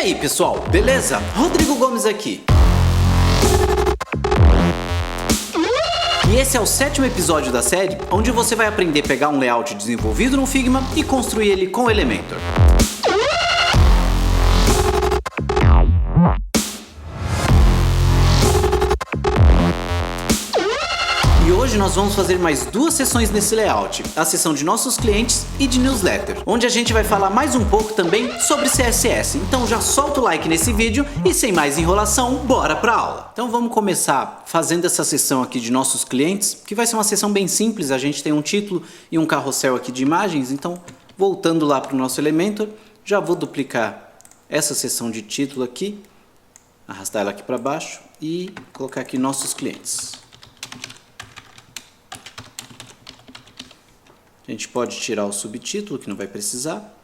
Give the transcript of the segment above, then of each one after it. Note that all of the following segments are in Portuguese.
aí pessoal, beleza? Rodrigo Gomes aqui. E esse é o 7º episódio da série, onde você vai aprender a pegar um layout desenvolvido no Figma e construir ele com o Elementor. E hoje nós vamos fazer mais 2 sessões nesse layout, a sessão de nossos clientes e de newsletter, onde a gente vai falar mais um pouco também sobre CSS. Então já solta o like nesse vídeo e sem mais enrolação, bora pra aula! Então vamos começar fazendo essa sessão aqui de nossos clientes, que vai ser uma sessão bem simples. A gente tem um título e um carrossel aqui de imagens, então voltando lá para o nosso Elementor, já vou duplicar essa sessão de título aqui, arrastar ela aqui para baixo e colocar aqui nossos clientes. A gente pode tirar o subtítulo, que não vai precisar,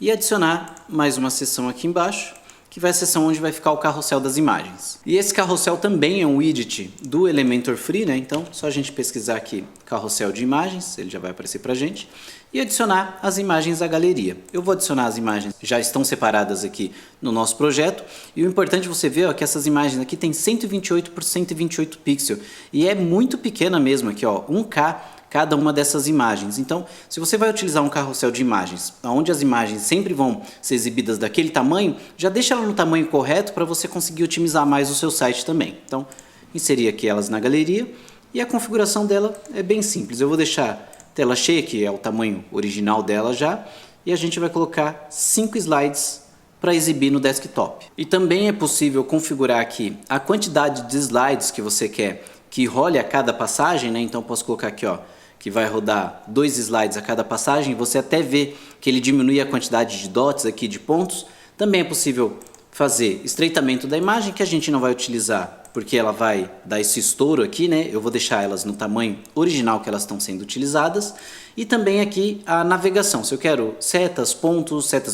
e adicionar mais uma seção aqui embaixo, que vai ser a seção onde vai ficar o carrossel das imagens. E esse carrossel também é um widget do Elementor Free, né? Então, só a gente pesquisar aqui carrossel de imagens, ele já vai aparecer pra gente, e adicionar as imagens à galeria. Eu vou adicionar as imagens, já estão separadas aqui no nosso projeto, e o importante você ver ó, que essas imagens aqui tem 128 por 128 pixels, e é muito pequena mesmo aqui, ó, 1K cada uma dessas imagens. Então, se você vai utilizar um carrossel de imagens, onde as imagens sempre vão ser exibidas daquele tamanho, já deixa ela no tamanho correto para você conseguir otimizar mais o seu site também. Então, inserir aqui elas na galeria, e a configuração dela é bem simples. Eu vou deixar tela cheia, que é o tamanho original dela já, e a gente vai colocar 5 slides para exibir no desktop. E também é possível configurar aqui a quantidade de slides que você quer que role a cada passagem, né? Então posso colocar aqui, ó, que vai rodar 2 slides a cada passagem, você até vê que ele diminui a quantidade de dots aqui, de pontos. Também é possível fazer estreitamento da imagem, que a gente não vai utilizar, porque ela vai dar esse estouro aqui, né? Eu vou deixar elas no tamanho original que elas estão sendo utilizadas. E também aqui a navegação, se eu quero setas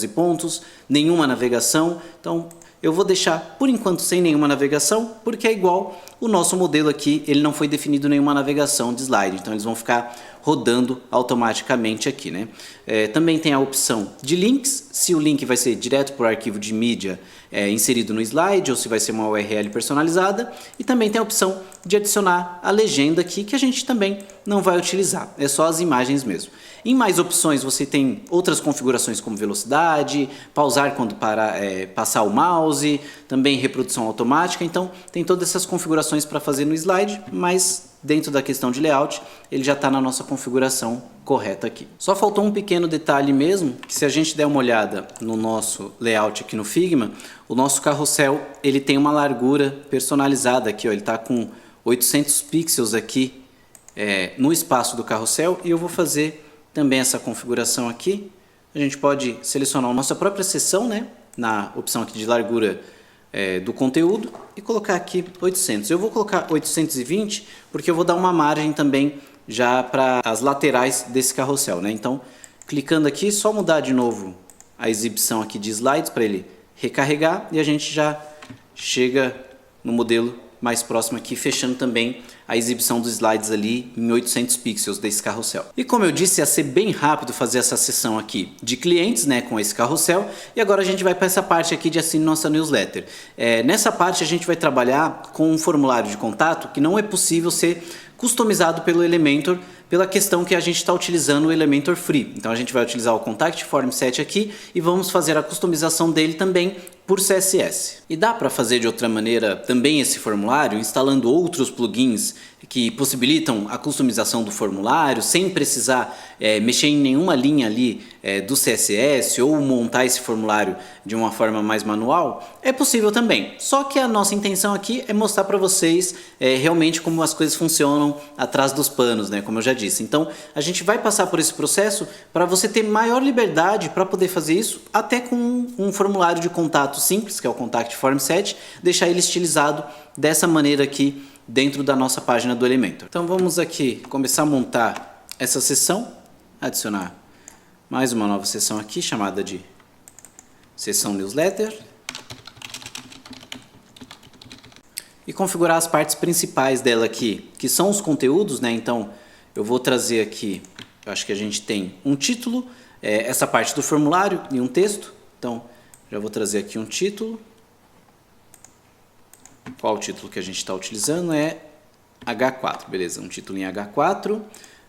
e pontos, nenhuma navegação, então eu vou deixar por enquanto sem nenhuma navegação, porque é igual o nosso modelo aqui, ele não foi definido nenhuma navegação de slide, então eles vão ficar rodando automaticamente aqui, né? Também tem a opção de links, se o link vai ser direto para o arquivo de mídia inserido no slide, ou se vai ser uma URL personalizada, e também tem a opção de adicionar a legenda aqui, que a gente também não vai utilizar, é só as imagens mesmo. Em mais opções você tem outras configurações como velocidade, pausar quando passar o mouse, também reprodução automática, então tem todas essas configurações para fazer no slide, mas dentro da questão de layout ele já está na nossa configuração correta aqui. Só faltou um pequeno detalhe mesmo, que se a gente der uma olhada no nosso layout aqui no Figma, o nosso carrossel ele tem uma largura personalizada aqui, ó, ele está com 800 pixels aqui no espaço do carrossel, e eu vou fazer também essa configuração aqui. A gente pode selecionar a nossa própria seção, né, na opção aqui de largura do conteúdo, e colocar aqui 800. Eu vou colocar 820 porque eu vou dar uma margem também já para as laterais desse carrossel, né? Então, clicando aqui, só mudar de novo a exibição aqui de slides para ele recarregar, e a gente já chega no modelo mais próximo aqui, fechando também a exibição dos slides ali em 800 pixels desse carrossel. E como eu disse, ia ser bem rápido fazer essa sessão aqui de clientes, né, com esse carrossel, e agora a gente vai para essa parte aqui de assine nossa newsletter. Nessa parte a gente vai trabalhar com um formulário de contato que não é possível ser customizado pelo Elementor, pela questão que a gente está utilizando o Elementor Free. Então a gente vai utilizar o Contact Form Set aqui e vamos fazer a customização dele também por CSS. E dá para fazer de outra maneira também esse formulário, instalando outros plugins que possibilitam a customização do formulário, sem precisar mexer em nenhuma linha ali do CSS, ou montar esse formulário de uma forma mais manual. É possível também, só que a nossa intenção aqui é mostrar para vocês realmente como as coisas funcionam atrás dos panos, né, como eu já disse. Então a gente vai passar por esse processo para você ter maior liberdade para poder fazer isso, até com um formulário de contato simples, que é o Contact Form Set, deixar ele estilizado dessa maneira aqui dentro da nossa página do Elementor. Então vamos aqui começar a montar essa seção, adicionar mais uma nova seção aqui, chamada de seção newsletter, e configurar as partes principais dela aqui, que são os conteúdos, né? Então eu vou trazer aqui, eu acho que a gente tem um título, essa parte do formulário e um texto. Então Já vou trazer aqui um título. Qual o título que a gente está utilizando? É H4, beleza, um título em H4.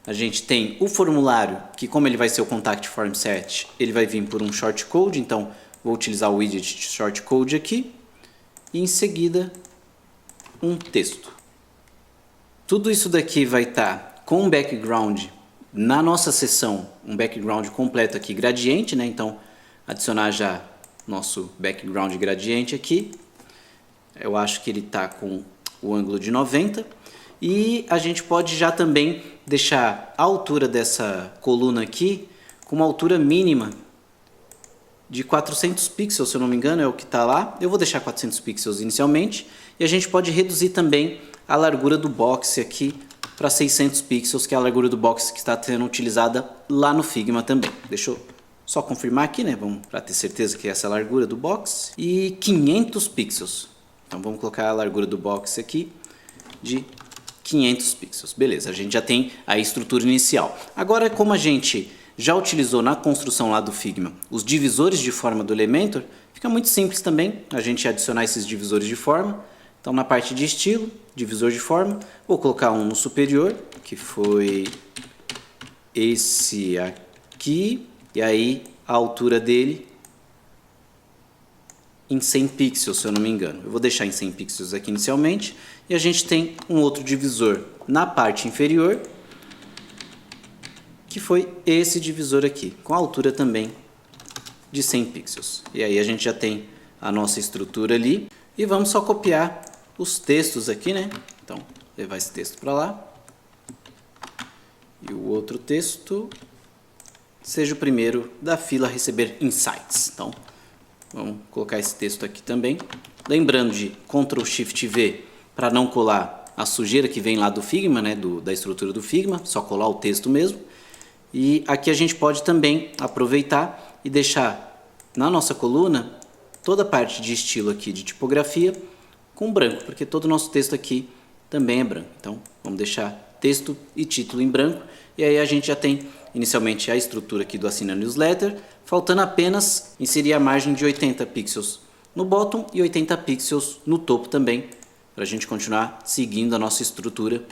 A gente tem o formulário, que como ele vai ser o Contact Form Set, ele vai vir por um shortcode, então vou utilizar o widget de shortcode aqui. E em seguida, um texto. Tudo isso daqui vai estar com um background na nossa seção, um background completo aqui, gradiente, né? Então, adicionar já nosso background gradiente aqui. Eu acho que ele está com o ângulo de 90. E a gente pode já também deixar a altura dessa coluna aqui com uma altura mínima de 400 pixels, se eu não me engano, é o que está lá. Eu vou deixar 400 pixels inicialmente. E a gente pode reduzir também a largura do box aqui para 600 pixels, que é a largura do box que está sendo utilizada lá no Figma também. Deixa eu só confirmar aqui, né? Vamos para ter certeza que essa é a largura do box. E 500 pixels. Então vamos colocar a largura do box aqui de 500 pixels. Beleza, a gente já tem a estrutura inicial. Agora, como a gente já utilizou na construção lá do Figma os divisores de forma do Elementor, fica muito simples também a gente adicionar esses divisores de forma. Então, na parte de estilo, divisor de forma, vou colocar um no superior, que foi esse aqui, e aí a altura dele em 100 pixels, se eu não me engano. Eu vou deixar em 100 pixels aqui inicialmente. E a gente tem um outro divisor na parte inferior, que foi esse divisor aqui, com a altura também de 100 pixels. E aí a gente já tem a nossa estrutura ali. E vamos só copiar os textos aqui, né? Então, levar esse texto para lá. E o outro texto seja o primeiro da fila a receber insights. Então, vamos colocar esse texto aqui também. Lembrando de Ctrl Shift V para não colar a sujeira que vem lá do Figma, né? Da estrutura do Figma, só colar o texto mesmo. E aqui a gente pode também aproveitar e deixar na nossa coluna toda a parte de estilo aqui de tipografia com branco, porque todo o nosso texto aqui também é branco. Então, vamos deixar texto e título em branco. E aí a gente já tem inicialmente a estrutura aqui do Assina Newsletter, faltando apenas inserir a margem de 80 pixels no bottom e 80 pixels no topo também, para a gente continuar seguindo a nossa estrutura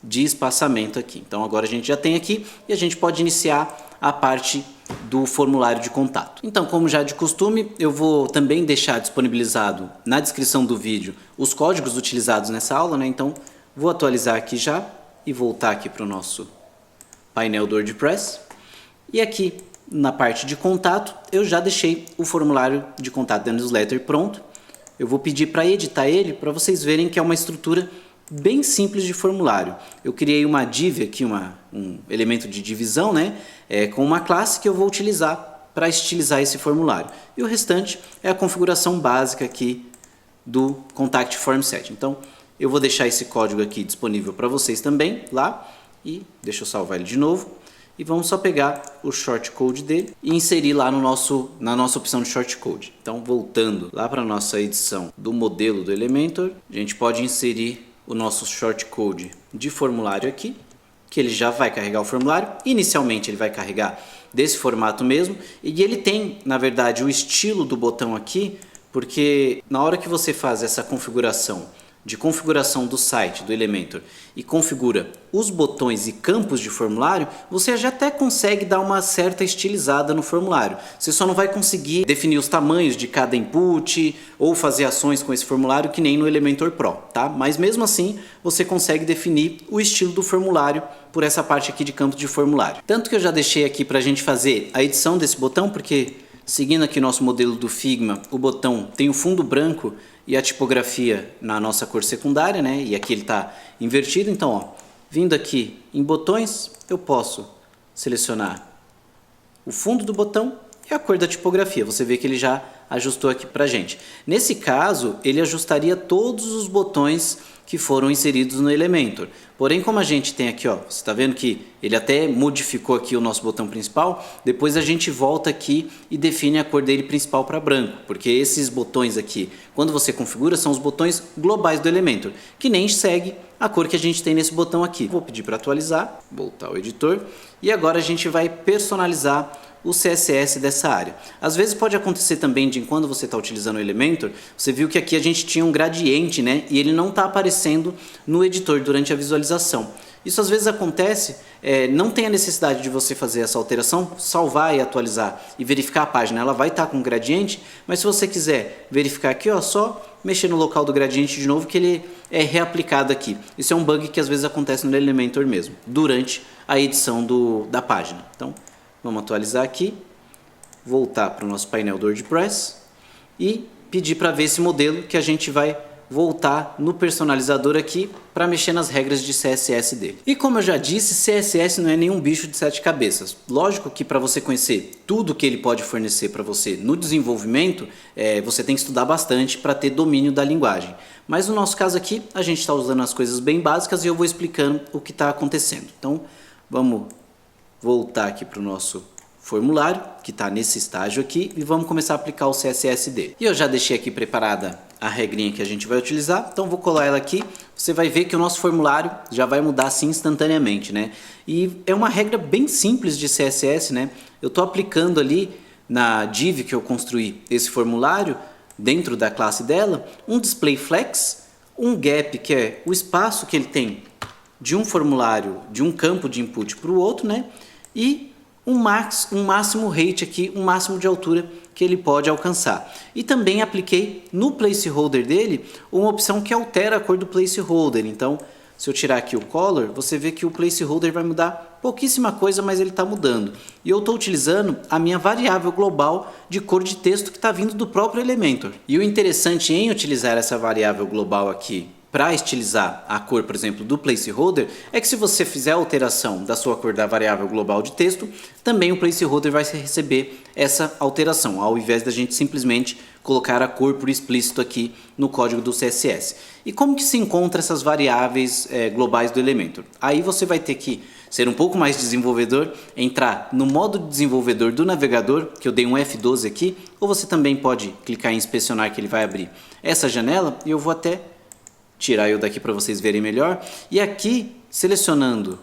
de espaçamento aqui. Então agora a gente já tem aqui e a gente pode iniciar a parte do formulário de contato. Então, como já de costume, eu vou também deixar disponibilizado na descrição do vídeo os códigos utilizados nessa aula, né? Então vou atualizar aqui já e voltar aqui para o nosso painel do WordPress. E aqui na parte de contato eu já deixei o formulário de contato da newsletter pronto. Eu vou pedir para editar ele para vocês verem que é uma estrutura bem simples de formulário. Eu criei uma div aqui, um elemento de divisão, né, com uma classe que eu vou utilizar para estilizar esse formulário. E o restante é a configuração básica aqui do Contact Form Set. Então, eu vou deixar esse código aqui disponível para vocês também lá. E deixa eu salvar ele de novo. E vamos só pegar o shortcode dele e inserir lá na nossa opção de shortcode. Então, voltando lá para a nossa edição do modelo do Elementor, a gente pode inserir o nosso shortcode de formulário aqui, que ele já vai carregar o formulário. Inicialmente ele vai carregar desse formato mesmo, e ele tem, na verdade, o estilo do botão aqui, porque na hora que você faz essa configuração do site do Elementor e configura os botões e campos de formulário, você já até consegue dar uma certa estilizada no formulário. Você só não vai conseguir definir os tamanhos de cada input ou fazer ações com esse formulário que nem no Elementor Pro, tá? Mas mesmo assim, você consegue definir o estilo do formulário por essa parte aqui de campos de formulário. Tanto que eu já deixei aqui para a gente fazer a edição desse botão, porque seguindo aqui nosso modelo do Figma, o botão tem o fundo branco e a tipografia na nossa cor secundária, né? E aqui ele está invertido. Então, ó, vindo aqui em botões, eu posso selecionar o fundo do botão e a cor da tipografia. Você vê que ele já ajustou aqui pra gente. Nesse caso, ele ajustaria todos os botões que foram inseridos no Elementor. Porém, como a gente tem aqui, ó, você está vendo que ele até modificou aqui o nosso botão principal, depois a gente volta aqui e define a cor dele principal para branco, porque esses botões aqui, quando você configura, são os botões globais do Elementor, que nem segue a cor que a gente tem nesse botão aqui. Vou pedir para atualizar, voltar ao editor, e agora a gente vai personalizar o CSS dessa área. Às vezes pode acontecer também de quando você está utilizando o Elementor, você viu que aqui a gente tinha um gradiente, né? E ele não está aparecendo no editor durante a visualização. Isso às vezes acontece, não tem a necessidade de você fazer essa alteração, salvar e atualizar e verificar a página, ela vai estar com gradiente, mas se você quiser verificar aqui, ó, só mexer no local do gradiente de novo que ele é reaplicado aqui. Isso é um bug que às vezes acontece no Elementor mesmo, durante a edição da página. Então, vamos atualizar aqui, voltar para o nosso painel do WordPress e pedir para ver esse modelo que a gente vai voltar no personalizador aqui para mexer nas regras de CSS dele. E como eu já disse, CSS não é nenhum bicho de 7 cabeças. Lógico que para você conhecer tudo que ele pode fornecer para você no desenvolvimento, você tem que estudar bastante para ter domínio da linguagem. Mas no nosso caso aqui, a gente está usando as coisas bem básicas e eu vou explicando o que está acontecendo. Então, vamos voltar aqui para o nosso formulário, que está nesse estágio aqui, e vamos começar a aplicar o CSS dele. E eu já deixei aqui preparada a regrinha que a gente vai utilizar, então vou colar ela aqui. Você vai ver que o nosso formulário já vai mudar assim instantaneamente, né? E é uma regra bem simples de CSS, né? Eu estou aplicando ali na div que eu construí esse formulário, dentro da classe dela, um display flex, um gap, que é o espaço que ele tem de um formulário, de um campo de input para o outro, né? E um máximo height aqui, um máximo de altura que ele pode alcançar. E também apliquei no placeholder dele uma opção que altera a cor do placeholder. Então, se eu tirar aqui o color, você vê que o placeholder vai mudar pouquíssima coisa, mas ele está mudando. E eu estou utilizando a minha variável global de cor de texto que está vindo do próprio Elementor. E o interessante em utilizar essa variável global aqui para estilizar a cor, por exemplo, do placeholder, é que se você fizer a alteração da sua cor da variável global de texto, também o placeholder vai receber essa alteração, ao invés da gente simplesmente colocar a cor por explícito aqui no código do CSS. E como que se encontra essas variáveis globais do Elementor? Aí você vai ter que ser um pouco mais desenvolvedor, entrar no modo desenvolvedor do navegador, que eu dei um F12 aqui, ou você também pode clicar em inspecionar que ele vai abrir essa janela, e eu vou até tirar eu daqui para vocês verem melhor. E aqui, selecionando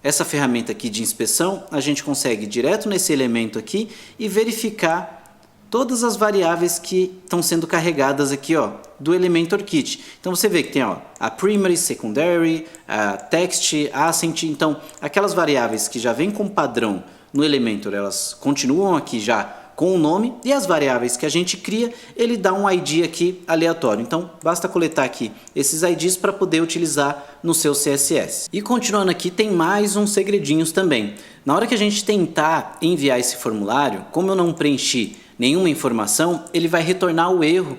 essa ferramenta aqui de inspeção, a gente consegue ir direto nesse elemento aqui e verificar todas as variáveis que estão sendo carregadas aqui, ó, do Elementor Kit. Então você vê que tem, ó, a primary, secondary, a text, accent. Então aquelas variáveis que já vêm com padrão no Elementor, elas continuam aqui já com o nome, e as variáveis que a gente cria, ele dá um ID aqui aleatório. Então, basta coletar aqui esses IDs para poder utilizar no seu CSS. E continuando aqui, tem mais uns segredinhos também. Na hora que a gente tentar enviar esse formulário, como eu não preenchi nenhuma informação, ele vai retornar o erro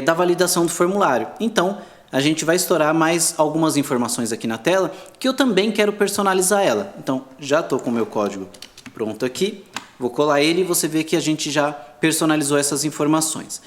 da validação do formulário. Então, a gente vai estourar mais algumas informações aqui na tela, que eu também quero personalizar ela. Então, já estou com o meu código pronto aqui. Vou colar ele e você vê que a gente já personalizou essas informações.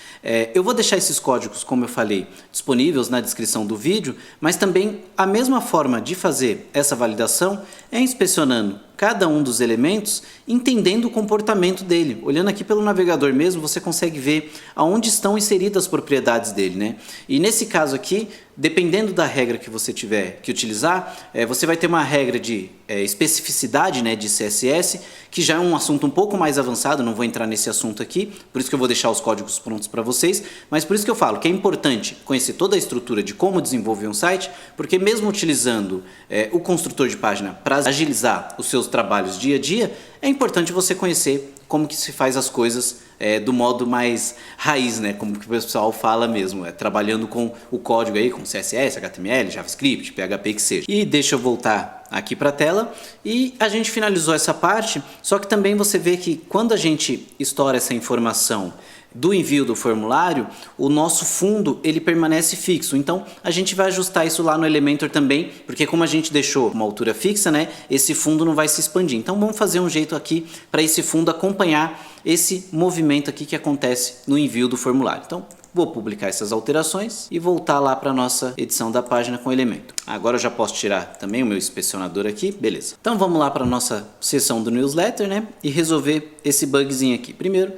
Eu vou deixar esses códigos, como eu falei, disponíveis na descrição do vídeo, mas também a mesma forma de fazer essa validação é inspecionando cada um dos elementos, entendendo o comportamento dele. Olhando aqui pelo navegador mesmo, você consegue ver aonde estão inseridas as propriedades dele, né? E nesse caso aqui, dependendo da regra que você tiver que utilizar, você vai ter uma regra de especificidade, né, de CSS, que já é um assunto um pouco mais avançado, não vou entrar nesse assunto aqui, por isso que eu vou deixar os códigos prontos para vocês, mas por isso que eu falo que é importante conhecer toda a estrutura de como desenvolver um site, porque mesmo utilizando o construtor de página para agilizar os seus trabalhos dia a dia, é importante você conhecer como que se faz as coisas do modo mais raiz, né? Como que o pessoal fala mesmo, trabalhando com o código aí, com CSS, HTML, JavaScript, PHP, que seja. E deixa eu voltar aqui para a tela e a gente finalizou essa parte, só que também você vê que quando a gente estoura essa informação do envio do formulário, o nosso fundo ele permanece fixo. Então a gente vai ajustar isso lá no Elementor também, porque como a gente deixou uma altura fixa, né, esse fundo não vai se expandir. Então vamos fazer um jeito aqui para esse fundo acompanhar esse movimento aqui que acontece no envio do formulário. Então vou publicar essas alterações e voltar lá para a nossa edição da página com o Elementor. Agora eu já posso tirar também o meu inspecionador aqui, beleza. Então vamos lá para a nossa seção do newsletter, né, e resolver esse bugzinho aqui. Primeiro,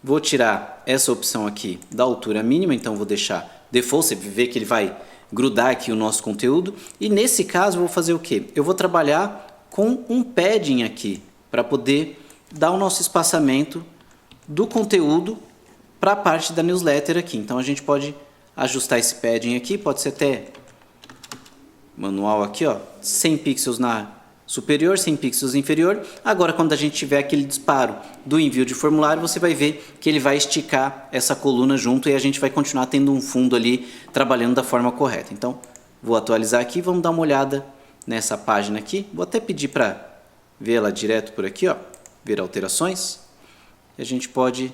vou tirar essa opção aqui da altura mínima, então vou deixar default, você vê que ele vai grudar aqui o nosso conteúdo. E nesse caso eu vou fazer o quê? Eu vou trabalhar com um padding aqui, para poder dar o nosso espaçamento do conteúdo para a parte da newsletter aqui. Então a gente pode ajustar esse padding aqui, pode ser até manual aqui, ó, 100 pixels na superior, 100 pixels inferior. Agora, quando a gente tiver aquele disparo do envio de formulário, você vai ver que ele vai esticar essa coluna junto e a gente vai continuar tendo um fundo ali trabalhando da forma correta. Então, vou atualizar aqui, vamos dar uma olhada nessa página aqui. Vou até pedir para ver ela direto por aqui, ó, ver alterações. E a gente pode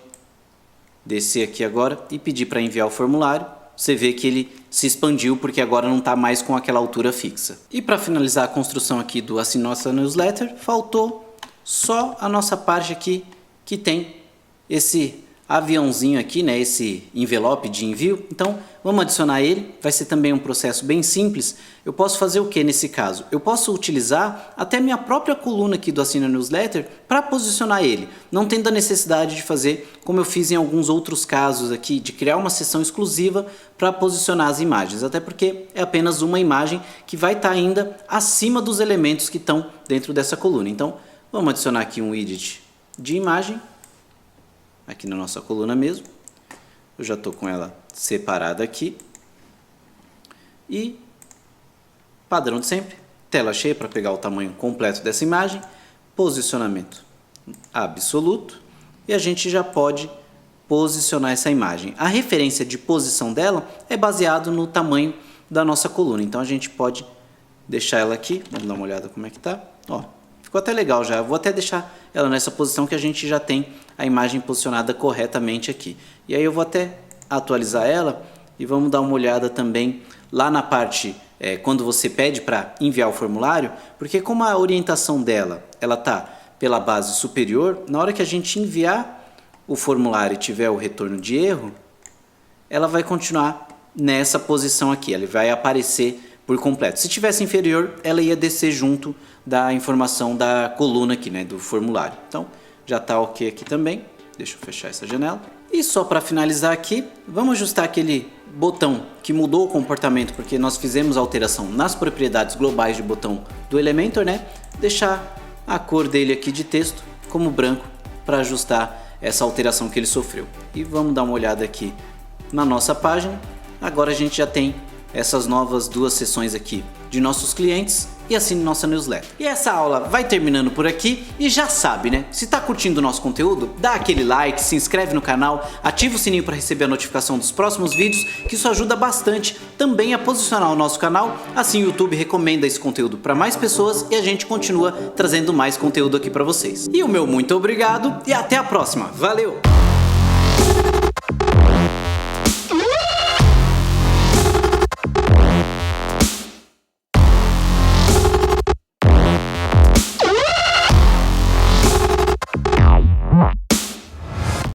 descer aqui agora e pedir para enviar o formulário. Você vê que ele se expandiu porque agora não está mais com aquela altura fixa. E para finalizar a construção aqui do Assine Nossa Newsletter, faltou só a nossa parte aqui que tem esse aviãozinho aqui, né, esse envelope de envio. Então vamos adicionar ele, vai ser também um processo bem simples. Eu posso fazer o que nesse caso? Eu posso utilizar até minha própria coluna aqui do Assine Newsletter para posicionar ele, não tendo a necessidade de fazer como eu fiz em alguns outros casos aqui, de criar uma seção exclusiva para posicionar as imagens, até porque é apenas uma imagem que vai estar ainda acima dos elementos que estão dentro dessa coluna. Então vamos adicionar aqui um widget de imagem, aqui na nossa coluna mesmo. Eu já estou com ela separada aqui. E padrão de sempre, tela cheia para pegar o tamanho completo dessa imagem, posicionamento absoluto, e a gente já pode posicionar essa imagem. A referência de posição dela é baseado no tamanho da nossa coluna, então a gente pode deixar ela aqui, vamos dar uma olhada como é que tá. Ó, ficou até legal já, vou até deixar ela nessa posição que a gente já tem a imagem posicionada corretamente aqui. E aí eu vou até atualizar ela e vamos dar uma olhada também lá na parte quando você pede para enviar o formulário, porque como a orientação dela ela tá pela base superior, na hora que a gente enviar o formulário e tiver o retorno de erro, ela vai continuar nessa posição aqui, ela vai aparecer por completo. Se tivesse inferior, ela ia descer junto da informação da coluna aqui, né, do formulário. Então já está ok aqui também. Deixa eu fechar essa janela. E só para finalizar aqui, vamos ajustar aquele botão que mudou o comportamento porque nós fizemos a alteração nas propriedades globais de botão do Elementor, né? Deixar a cor dele aqui de texto como branco para ajustar essa alteração que ele sofreu. E vamos dar uma olhada aqui na nossa página. Agora a gente já tem essas novas duas seções aqui de nossos clientes e assine nossa newsletter. E essa aula vai terminando por aqui e já sabe, né? Se tá curtindo o nosso conteúdo, dá aquele like, se inscreve no canal, ativa o sininho para receber a notificação dos próximos vídeos, que isso ajuda bastante também a posicionar o nosso canal, assim o YouTube recomenda esse conteúdo para mais pessoas e a gente continua trazendo mais conteúdo aqui para vocês. E o meu muito obrigado e até a próxima. Valeu!